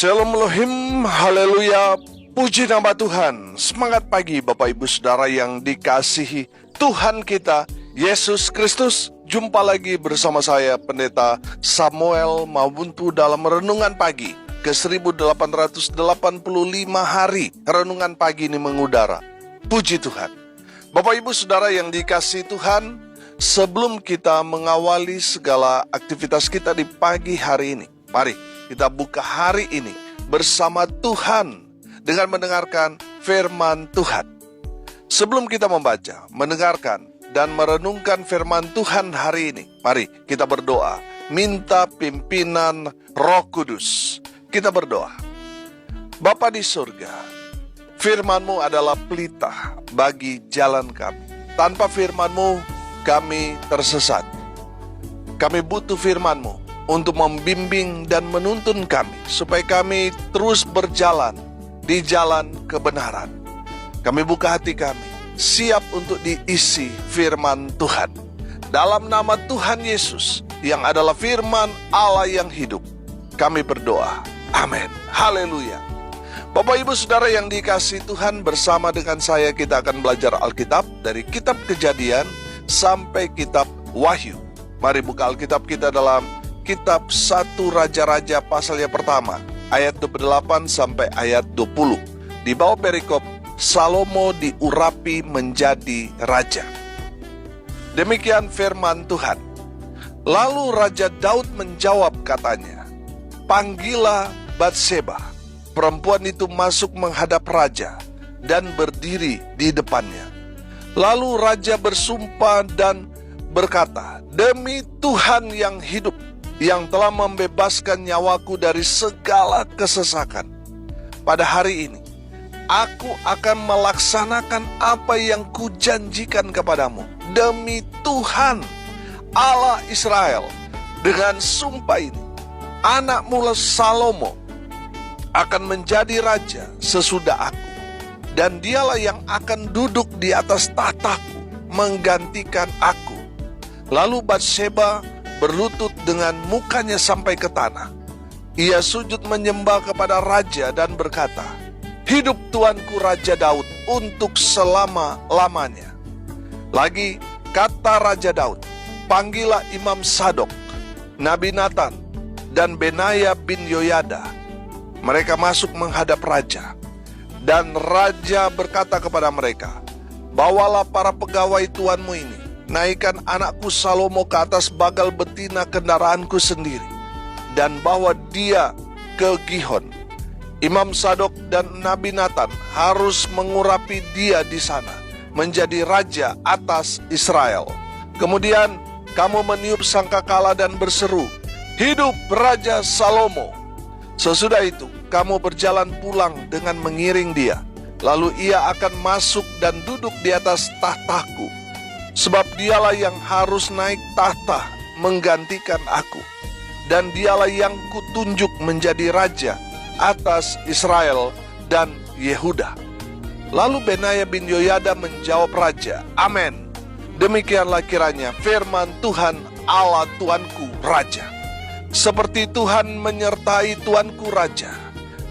Shalom Elohim, haleluya, puji nama Tuhan. Semangat pagi Bapak Ibu Saudara yang dikasihi Tuhan kita, Yesus Kristus. Jumpa lagi bersama saya Pendeta Samuel Mawuntu dalam Renungan Pagi ke 1885 hari Renungan Pagi ini mengudara. Puji Tuhan. Bapak Ibu Saudara yang dikasihi Tuhan, sebelum kita mengawali segala aktivitas kita di pagi hari ini, mari kita buka hari ini bersama Tuhan dengan mendengarkan firman Tuhan. Sebelum kita membaca, mendengarkan, dan merenungkan firman Tuhan hari ini, mari kita berdoa, minta pimpinan Roh Kudus. Kita berdoa. Bapa di surga, firman-Mu adalah pelita bagi jalan kami. Tanpa firman-Mu, kami tersesat. Kami butuh firman-Mu untuk membimbing dan menuntun kami, supaya kami terus berjalan di jalan kebenaran. Kami buka hati kami, siap untuk diisi firman Tuhan. Dalam nama Tuhan Yesus, yang adalah firman Allah yang hidup, kami berdoa. Amin. Haleluya. Bapak Ibu Saudara yang dikasihi Tuhan, bersama dengan saya kita akan belajar Alkitab dari kitab Kejadian sampai kitab Wahyu. Mari buka Alkitab kita dalam kitab 1 Raja-Raja pasal yang pertama, ayat 28 sampai ayat 20. Di bawah perikop, Salomo diurapi menjadi raja. Demikian firman Tuhan. Lalu Raja Daud menjawab katanya, "Panggillah Batseba." Perempuan itu masuk menghadap raja dan berdiri di depannya. Lalu raja bersumpah dan berkata, "Demi Tuhan yang hidup, yang telah membebaskan nyawaku dari segala kesesakan, pada hari ini aku akan melaksanakan apa yang kujanjikan kepadamu. Demi Tuhan Allah Israel, dengan sumpah ini, anakmu Salomo akan menjadi raja sesudah aku, dan dialah yang akan duduk di atas tahtaku menggantikan aku." Lalu Batseba berlutut dengan mukanya sampai ke tanah. Ia sujud menyembah kepada raja dan berkata, "Hidup tuanku Raja Daud untuk selama-lamanya." Lagi kata Raja Daud, "Panggillah Imam Sadok, Nabi Nathan, dan Benaya bin Yoyada." Mereka masuk menghadap raja. Dan raja berkata kepada mereka, "Bawalah para pegawai tuanmu ini, naikkan anakku Salomo ke atas bagal betina kendaraanku sendiri, dan bawa dia ke Gihon. Imam Sadok dan Nabi Nathan harus mengurapi dia di sana, menjadi raja atas Israel. Kemudian kamu meniup sangkakala dan berseru, 'Hidup Raja Salomo!' Sesudah itu kamu berjalan pulang dengan mengiring dia. Lalu ia akan masuk dan duduk di atas tahtaku, sebab dialah yang harus naik tahta menggantikan aku, dan dialah yang kutunjuk menjadi raja atas Israel dan Yehuda." Lalu Benaya bin Yoyada menjawab raja, "Amin. Demikianlah kiranya firman Tuhan Allah Tuanku Raja. Seperti Tuhan menyertai Tuanku Raja,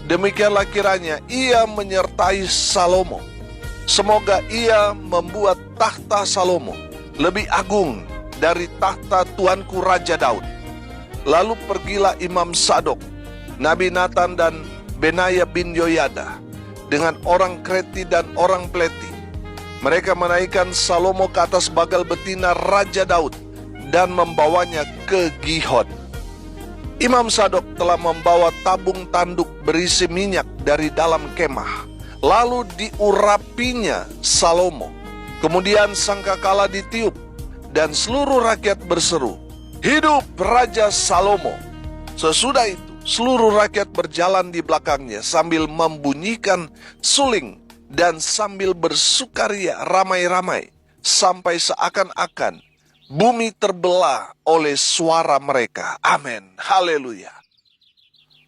demikianlah kiranya ia menyertai Salomo. Semoga ia membuat tahta Salomo lebih agung dari tahta tuanku Raja Daud." Lalu pergilah Imam Sadok, Nabi Nathan, dan Benaya bin Yoyada dengan orang Kreti dan orang Pleti. Mereka menaikkan Salomo ke atas bagal betina Raja Daud dan membawanya ke Gihon. Imam Sadok telah membawa tabung tanduk berisi minyak dari dalam kemah. Lalu diurapinya Salomo. Kemudian sangkakala ditiup, dan seluruh rakyat berseru, "Hidup Raja Salomo!" Sesudah itu seluruh rakyat berjalan di belakangnya sambil membunyikan suling dan sambil bersukaria ramai-ramai, sampai seakan-akan bumi terbelah oleh suara mereka. Amin. Haleluya.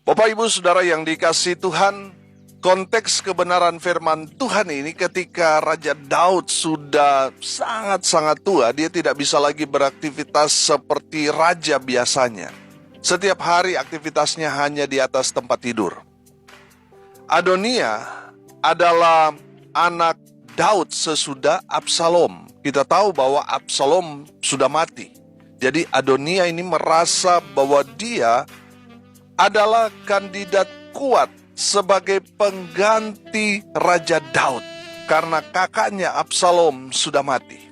Bapak Ibu Saudara yang dikasihi Tuhan, konteks kebenaran firman Tuhan ini ketika Raja Daud sudah sangat-sangat tua, dia tidak bisa lagi beraktivitas seperti raja biasanya. Setiap hari aktivitasnya hanya di atas tempat tidur. Adonia adalah anak Daud sesudah Absalom. Kita tahu bahwa Absalom sudah mati. Jadi Adonia ini merasa bahwa dia adalah kandidat kuat sebagai pengganti Raja Daud karena kakaknya Absalom sudah mati.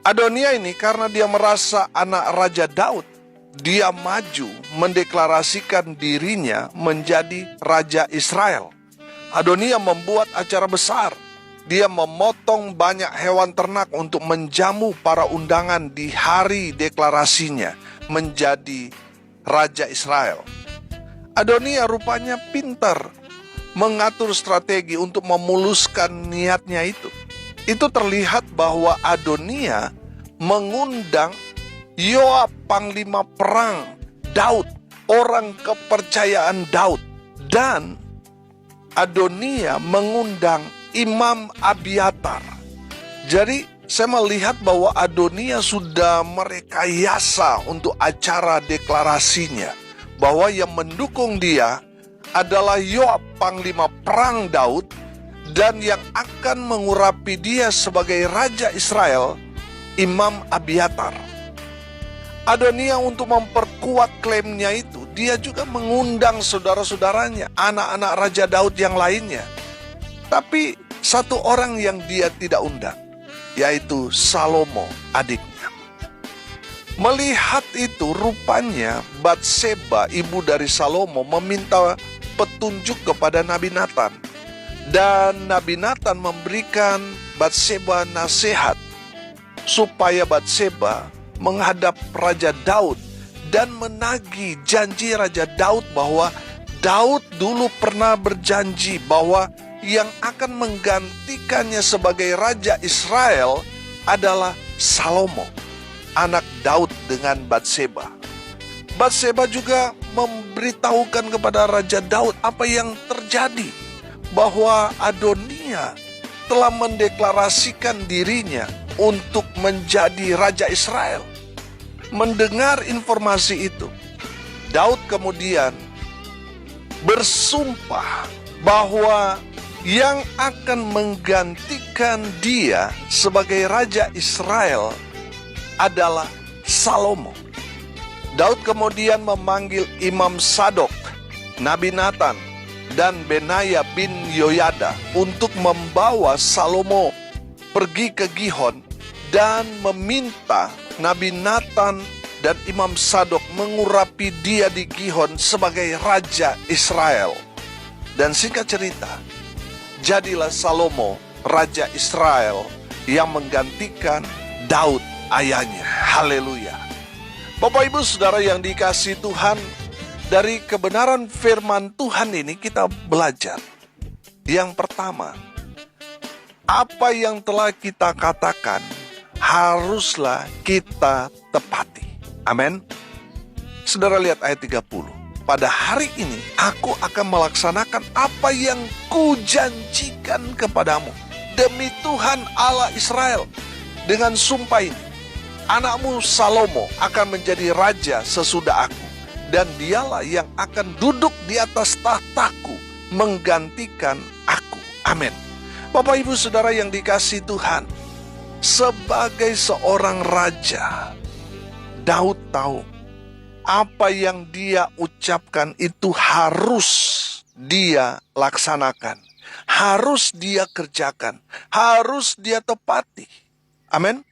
Adonia ini karena dia merasa anak Raja Daud, dia maju mendeklarasikan dirinya menjadi Raja Israel. Adonia membuat acara besar. Dia memotong banyak hewan ternak untuk menjamu para undangan di hari deklarasinya menjadi Raja Israel. Adonia rupanya pintar mengatur strategi untuk memuluskan niatnya itu. Itu terlihat bahwa Adonia mengundang Yoab, panglima perang Daud, orang kepercayaan Daud, dan Adonia mengundang Imam Abiatar. Jadi saya melihat bahwa Adonia sudah merekayasa untuk acara deklarasinya, bahwa yang mendukung dia adalah Yoab, panglima perang Daud, dan yang akan mengurapi dia sebagai Raja Israel, Imam Abiatar. Adonia untuk memperkuat klaimnya itu, dia juga mengundang saudara-saudaranya, anak-anak Raja Daud yang lainnya. Tapi satu orang yang dia tidak undang, yaitu Salomo, adiknya. Melihat itu, rupanya Batseba, ibu dari Salomo, meminta petunjuk kepada Nabi Nathan. Dan Nabi Nathan memberikan Batseba nasihat supaya Batseba menghadap Raja Daud dan menagih janji Raja Daud bahwa Daud dulu pernah berjanji bahwa yang akan menggantikannya sebagai Raja Israel adalah Salomo, anak Daud dengan Batseba. Batseba juga memberitahukan kepada Raja Daud apa yang terjadi, bahwa Adonia telah mendeklarasikan dirinya untuk menjadi Raja Israel. Mendengar informasi itu, Daud kemudian bersumpah bahwa yang akan menggantikan dia sebagai Raja Israel adalah Salomo. Daud kemudian memanggil Imam Sadok, Nabi Nathan, dan Benaya bin Yoyada untuk membawa Salomo pergi ke Gihon dan meminta Nabi Nathan dan Imam Sadok mengurapi dia di Gihon sebagai Raja Israel. Dan singkat cerita, jadilah Salomo Raja Israel yang menggantikan Daud ayahnya. Haleluya. Bapak Ibu Saudara yang dikasihi Tuhan, dari kebenaran firman Tuhan ini kita belajar. Yang pertama, apa yang telah kita katakan haruslah kita tepati. Amin. Saudara lihat ayat 30. Pada hari ini aku akan melaksanakan apa yang kujanjikan kepadamu demi Tuhan Allah Israel. Dengan sumpah ini, anakmu Salomo akan menjadi raja sesudah aku, dan dialah yang akan duduk di atas tahtaku menggantikan aku. Amin. Bapak Ibu Saudara yang dikasihi Tuhan, sebagai seorang raja, Daud tahu apa yang dia ucapkan itu harus dia laksanakan, harus dia kerjakan, harus dia tepati. Amin.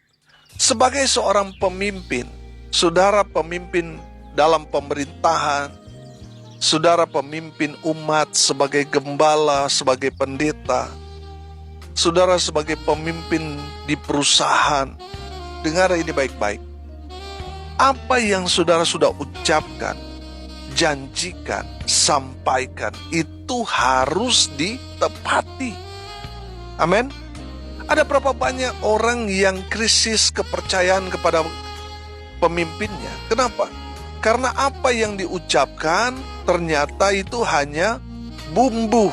Sebagai seorang pemimpin, saudara pemimpin dalam pemerintahan, saudara pemimpin umat sebagai gembala, sebagai pendeta, saudara sebagai pemimpin di perusahaan, dengar ini baik-baik. Apa yang saudara sudah ucapkan, janjikan, sampaikan, itu harus ditepati. Amin. Ada berapa banyak orang yang krisis kepercayaan kepada pemimpinnya? Kenapa? Karena apa yang diucapkan ternyata itu hanya bumbu.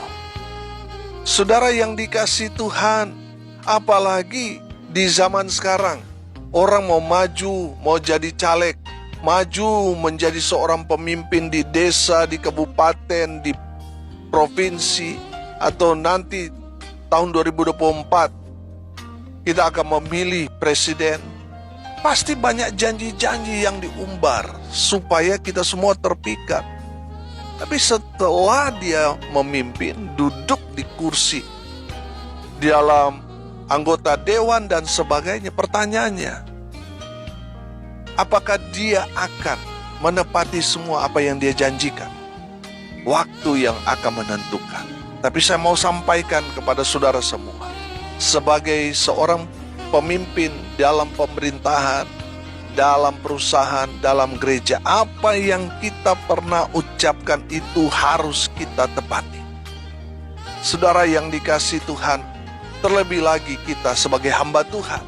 Saudara yang dikasihi Tuhan, apalagi di zaman sekarang, orang mau maju, mau jadi caleg, maju menjadi seorang pemimpin di desa, di kabupaten, di provinsi, atau nanti tahun 2024 kita akan memilih presiden. Pasti banyak janji-janji yang diumbar supaya kita semua terpikat. Tapi setelah dia memimpin, duduk di kursi di dalam anggota dewan dan sebagainya, pertanyaannya, apakah dia akan menepati semua apa yang dia janjikan? Waktu yang akan menentukan. Tapi saya mau sampaikan kepada saudara semua, sebagai seorang pemimpin dalam pemerintahan, dalam perusahaan, dalam gereja, apa yang kita pernah ucapkan itu harus kita tepati. Saudara yang dikasihi Tuhan, terlebih lagi kita sebagai hamba Tuhan,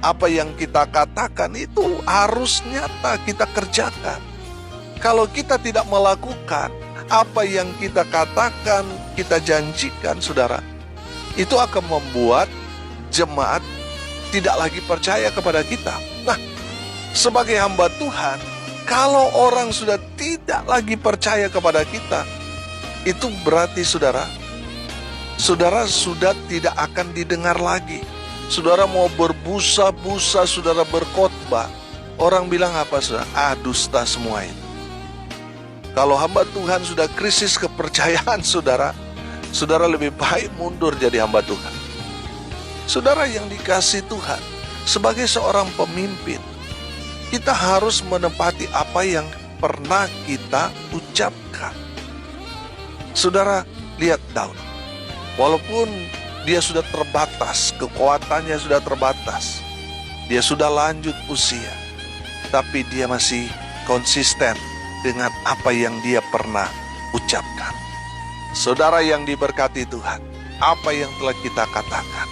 apa yang kita katakan itu harus nyata kita kerjakan. Kalau kita tidak melakukan apa yang kita katakan, kita janjikan, saudara, itu akan membuat jemaat tidak lagi percaya kepada kita. Nah, sebagai hamba Tuhan, kalau orang sudah tidak lagi percaya kepada kita, itu berarti saudara sudah tidak akan didengar lagi. Saudara mau berbusa-busa, saudara berkhotbah, orang bilang apa, saudara? Dusta semua itu. Kalau hamba Tuhan sudah krisis kepercayaan, saudara lebih baik mundur jadi hamba Tuhan. Saudara yang dikasihi Tuhan, sebagai seorang pemimpin, kita harus menepati apa yang pernah kita ucapkan. Saudara, lihat Daud. Walaupun dia sudah terbatas, kekuatannya sudah terbatas, dia sudah lanjut usia, tapi dia masih konsisten dengan apa yang dia pernah ucapkan. Saudara yang diberkati Tuhan, apa yang telah kita katakan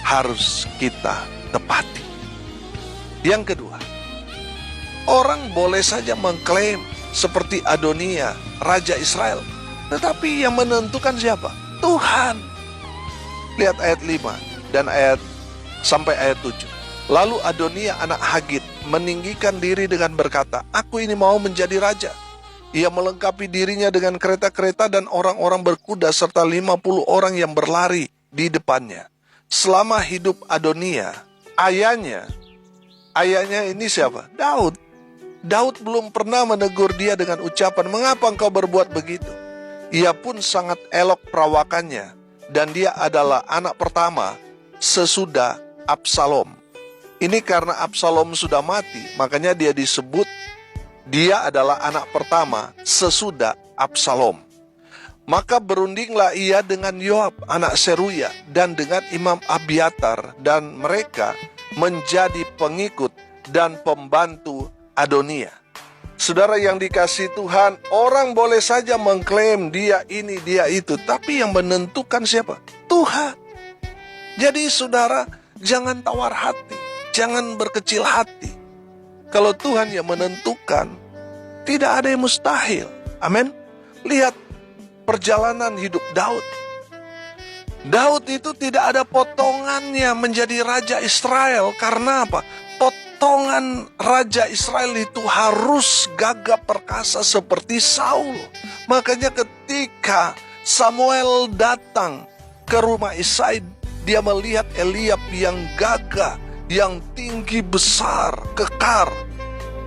harus kita tepati. Yang kedua, orang boleh saja mengklaim seperti Adonia, Raja Israel, tetapi yang menentukan siapa? Tuhan. Lihat ayat 5 dan sampai ayat 7. Lalu Adonia anak Hagit meninggikan diri dengan berkata, aku ini mau menjadi raja. Ia melengkapi dirinya dengan kereta-kereta dan orang-orang berkuda serta 50 orang yang berlari di depannya. Selama hidup Adonia, ayahnya ini siapa? Daud. Daud belum pernah menegur dia dengan ucapan, mengapa engkau berbuat begitu? Ia pun sangat elok perawakannya, dan dia adalah anak pertama sesudah Absalom. Ini karena Absalom sudah mati, makanya dia disebut dia adalah anak pertama sesudah Absalom. Maka berundinglah ia dengan Yoab anak Seruya dan dengan Imam Abiatar, dan mereka menjadi pengikut dan pembantu Adonia. Saudara yang dikasihi Tuhan, orang boleh saja mengklaim dia ini, dia itu, tapi yang menentukan siapa? Tuhan. Jadi saudara, jangan tawar hati, jangan berkecil hati. Kalau Tuhan yang menentukan, tidak ada yang mustahil. Amin. Lihat perjalanan hidup Daud. Daud itu tidak ada potongannya menjadi Raja Israel. Karena apa? Potongan Raja Israel itu harus gagah perkasa seperti Saul. Makanya ketika Samuel datang ke rumah Isai, dia melihat Eliab yang gagah, yang tinggi besar, kekar.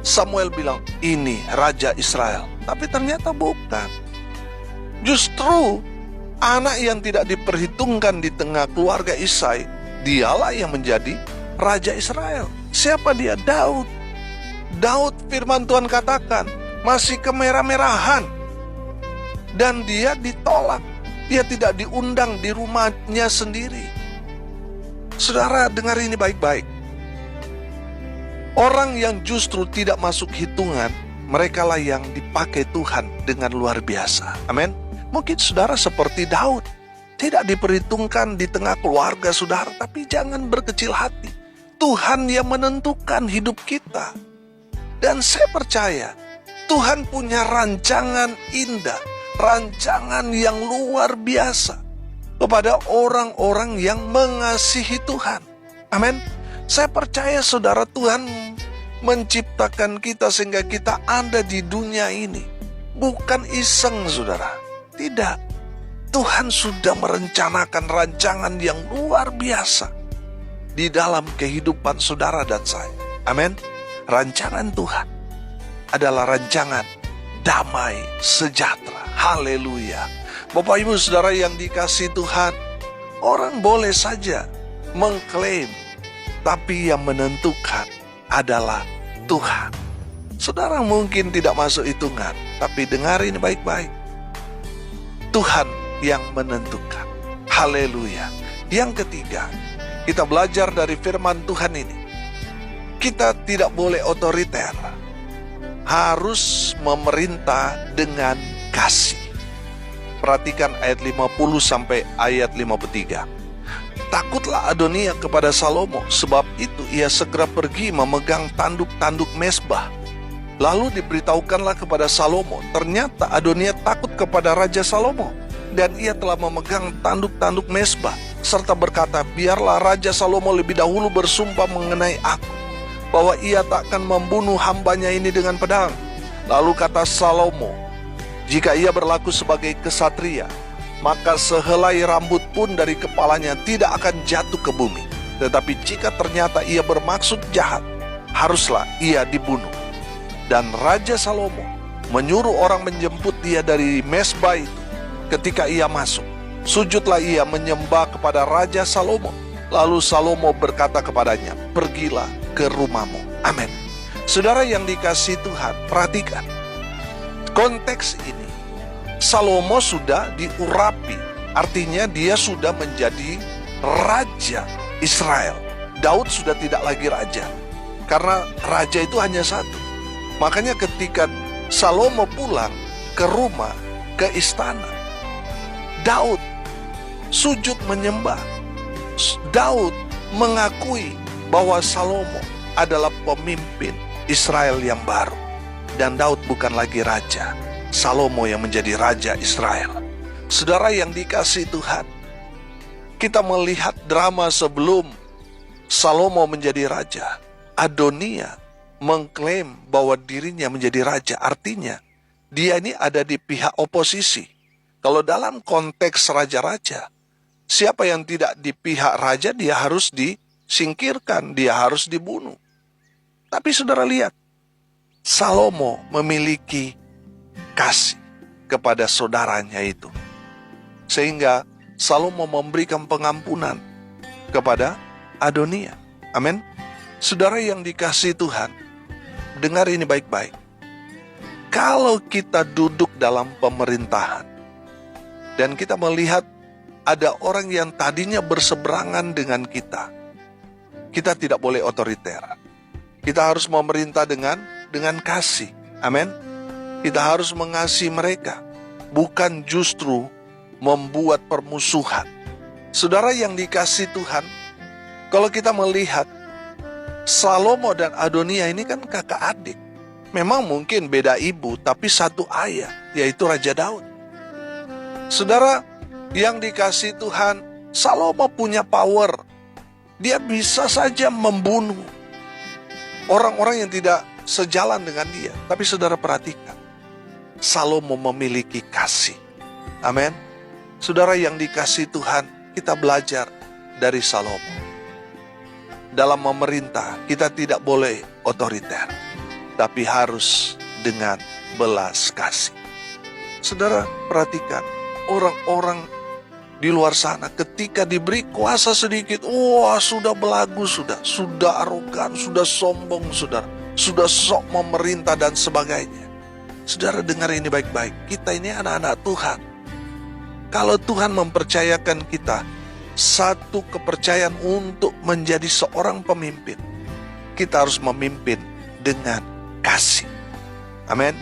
Samuel bilang, ini Raja Israel. Tapi ternyata bukan. Justru anak yang tidak diperhitungkan di tengah keluarga Isai, dialah yang menjadi Raja Israel. Siapa dia? Daud. Daud, firman Tuhan katakan, masih kemerah-merahan. Dan dia ditolak. Dia tidak diundang di rumahnya sendiri. Saudara, dengar ini baik-baik. Orang yang justru tidak masuk hitungan, merekalah yang dipakai Tuhan dengan luar biasa. Amin. Mungkin saudara seperti Daud, tidak diperhitungkan di tengah keluarga saudara, tapi jangan berkecil hati. Tuhan yang menentukan hidup kita. Dan saya percaya, Tuhan punya rancangan indah, rancangan yang luar biasa kepada orang-orang yang mengasihi Tuhan. Amin. Saya percaya saudara, Tuhan menciptakan kita sehingga kita ada di dunia ini. Bukan iseng saudara. Tidak. Tuhan sudah merencanakan rancangan yang luar biasa di dalam kehidupan saudara dan saya. Amin. Rancangan Tuhan adalah rancangan damai sejahtera. Haleluya. Bapak Ibu Saudara yang dikasihi Tuhan, orang boleh saja mengklaim, tapi yang menentukan adalah Tuhan. Saudara mungkin tidak masuk hitungan, tapi dengar ini baik-baik. Tuhan yang menentukan. Haleluya. Yang ketiga, kita belajar dari firman Tuhan ini. Kita tidak boleh otoriter. Harus memerintah dengan kasih. Perhatikan ayat 50 sampai ayat 53. Takutlah Adonia kepada Salomo, sebab itu ia segera pergi memegang tanduk-tanduk mezbah. Lalu diberitahukanlah kepada Salomo, ternyata Adonia takut kepada Raja Salomo, dan ia telah memegang tanduk-tanduk mezbah, serta berkata, biarlah Raja Salomo lebih dahulu bersumpah mengenai aku, bahwa ia tak akan membunuh hambanya ini dengan pedang. Lalu kata Salomo, jika ia berlaku sebagai kesatria, maka sehelai rambut pun dari kepalanya tidak akan jatuh ke bumi. Tetapi jika ternyata ia bermaksud jahat, haruslah ia dibunuh. Dan Raja Salomo menyuruh orang menjemput dia dari mezbah itu. Ketika ia masuk, sujudlah ia menyembah kepada Raja Salomo. Lalu Salomo berkata kepadanya, pergilah ke rumahmu. Amin. Saudara yang dikasihi Tuhan, perhatikan. Konteks ini, Salomo sudah diurapi, artinya dia sudah menjadi raja Israel. Daud sudah tidak lagi raja, karena raja itu hanya satu. Makanya ketika Salomo pulang ke rumah, ke istana, Daud sujud menyembah. Daud mengakui bahwa Salomo adalah pemimpin Israel yang baru. Dan Daud bukan lagi raja, Salomo yang menjadi raja Israel. Saudara yang dikasihi Tuhan, kita melihat drama sebelum Salomo menjadi raja. Adonia mengklaim bahwa dirinya menjadi raja, artinya dia ini ada di pihak oposisi. Kalau dalam konteks raja-raja, siapa yang tidak di pihak raja, dia harus disingkirkan, dia harus dibunuh. Tapi saudara lihat, Salomo memiliki kasih kepada saudaranya itu, sehingga Salomo memberikan pengampunan kepada Adonia. Amin. Saudara yang dikasihi Tuhan, dengar ini baik-baik. Kalau kita duduk dalam pemerintahan dan kita melihat ada orang yang tadinya berseberangan dengan kita tidak boleh otoriter. Kita harus memerintah dengan kasih. Amin. Kita harus mengasihi mereka, bukan justru membuat permusuhan. Saudara yang dikasihi Tuhan, kalau kita melihat Salomo dan Adonia ini kan kakak adik. Memang mungkin beda ibu, tapi satu ayah, yaitu Raja Daud. Saudara yang dikasihi Tuhan, Salomo punya power. Dia bisa saja membunuh orang-orang yang tidak sejalan dengan dia. Tapi saudara perhatikan, Salomo memiliki kasih. Amin. Saudara yang dikasihi Tuhan, kita belajar dari Salomo. Dalam memerintah, kita tidak boleh otoriter, tapi harus dengan belas kasih. Saudara perhatikan, orang-orang di luar sana ketika diberi kuasa sedikit, wah sudah belagu, sudah arogan, sudah sombong, sudah sok memerintah dan sebagainya. Saudara dengar ini baik-baik, kita ini anak-anak Tuhan. Kalau Tuhan mempercayakan kita satu kepercayaan untuk menjadi seorang pemimpin, kita harus memimpin dengan kasih. Amin.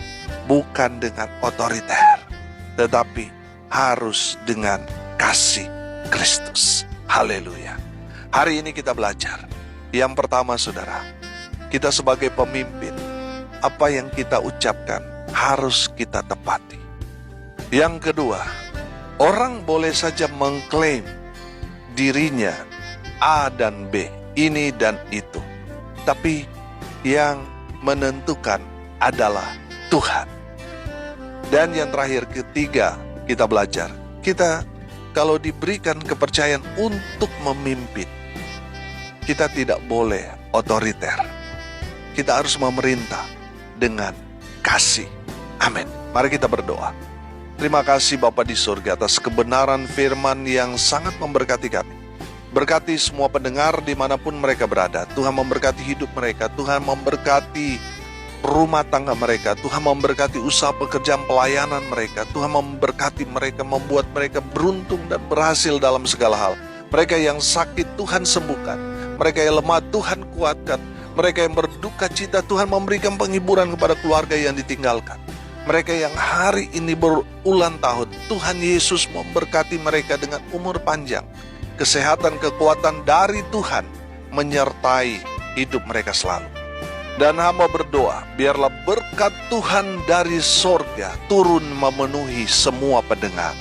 Bukan dengan otoriter, tetapi harus dengan kasih Kristus. Haleluya. Hari ini kita belajar. Yang pertama saudara, kita sebagai pemimpin, apa yang kita ucapkan harus kita tepati. Yang kedua, orang boleh saja mengklaim dirinya A dan B, ini dan itu. Tapi yang menentukan adalah Tuhan. Dan yang terakhir, ketiga, kita belajar. Kita kalau diberikan kepercayaan untuk memimpin, kita tidak boleh otoriter. Kita harus memerintah dengan kasih. Amin. Mari kita berdoa. Terima kasih Bapa di surga atas kebenaran firman yang sangat memberkati kami. Berkati semua pendengar dimanapun mereka berada. Tuhan memberkati hidup mereka. Tuhan memberkati rumah tangga mereka. Tuhan memberkati usaha pekerjaan pelayanan mereka. Tuhan memberkati mereka, membuat mereka beruntung dan berhasil dalam segala hal. Mereka yang sakit Tuhan sembuhkan. Mereka yang lemah Tuhan kuatkan. Mereka yang berduka cita Tuhan memberikan penghiburan kepada keluarga yang ditinggalkan. Mereka yang hari ini berulang tahun, Tuhan Yesus memberkati mereka dengan umur panjang. Kesehatan, kekuatan dari Tuhan menyertai hidup mereka selalu. Dan hamba berdoa, biarlah berkat Tuhan dari sorga turun memenuhi semua pendengar.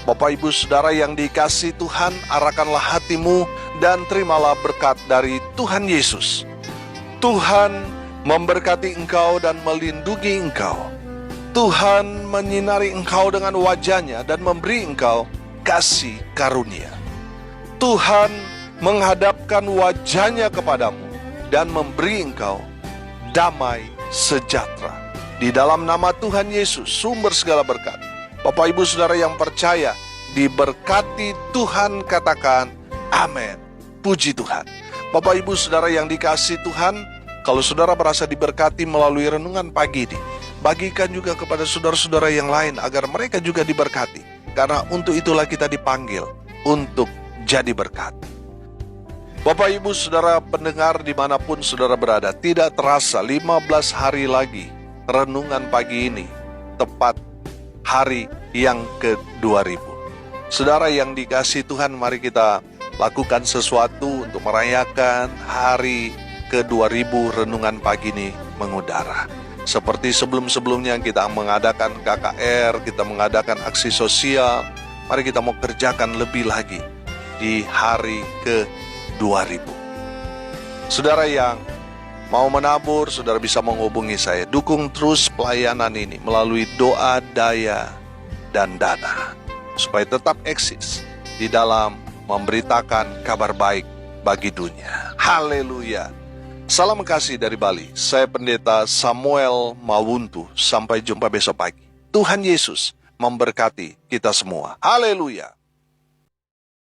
Bapak Ibu Saudara yang dikasihi Tuhan, arahkanlah hatimu dan terimalah berkat dari Tuhan Yesus. Tuhan memberkati engkau dan melindungi engkau. Tuhan menyinari engkau dengan wajah-Nya dan memberi engkau kasih karunia. Tuhan menghadapkan wajah-Nya kepadamu dan memberi engkau damai sejahtera. Di dalam nama Tuhan Yesus, sumber segala berkat. Bapak Ibu Saudara yang percaya, diberkati Tuhan, katakan amin. Puji Tuhan. Bapak Ibu Saudara yang dikasihi Tuhan, kalau saudara merasa diberkati melalui renungan pagi ini, bagikan juga kepada saudara-saudara yang lain agar mereka juga diberkati. Karena untuk itulah kita dipanggil untuk jadi berkat. Bapak Ibu Saudara pendengar dimanapun saudara berada, tidak terasa 15 hari lagi renungan pagi ini tepat hari yang ke-2000. Saudara yang dikasihi Tuhan, mari kita lakukan sesuatu untuk merayakan hari ke-2000 renungan pagi ini mengudara. Seperti sebelum-sebelumnya kita mengadakan KKR, kita mengadakan aksi sosial, mari kita mau kerjakan lebih lagi di hari ke-2000. Saudara yang mau menabur, saudara bisa menghubungi saya. Dukung terus pelayanan ini melalui doa, daya, dan dana, supaya tetap eksis di dalam memberitakan kabar baik bagi dunia. Haleluya. Salam kasih dari Bali. Saya Pendeta Samuel Mawuntu. Sampai jumpa besok pagi. Tuhan Yesus memberkati kita semua. Haleluya.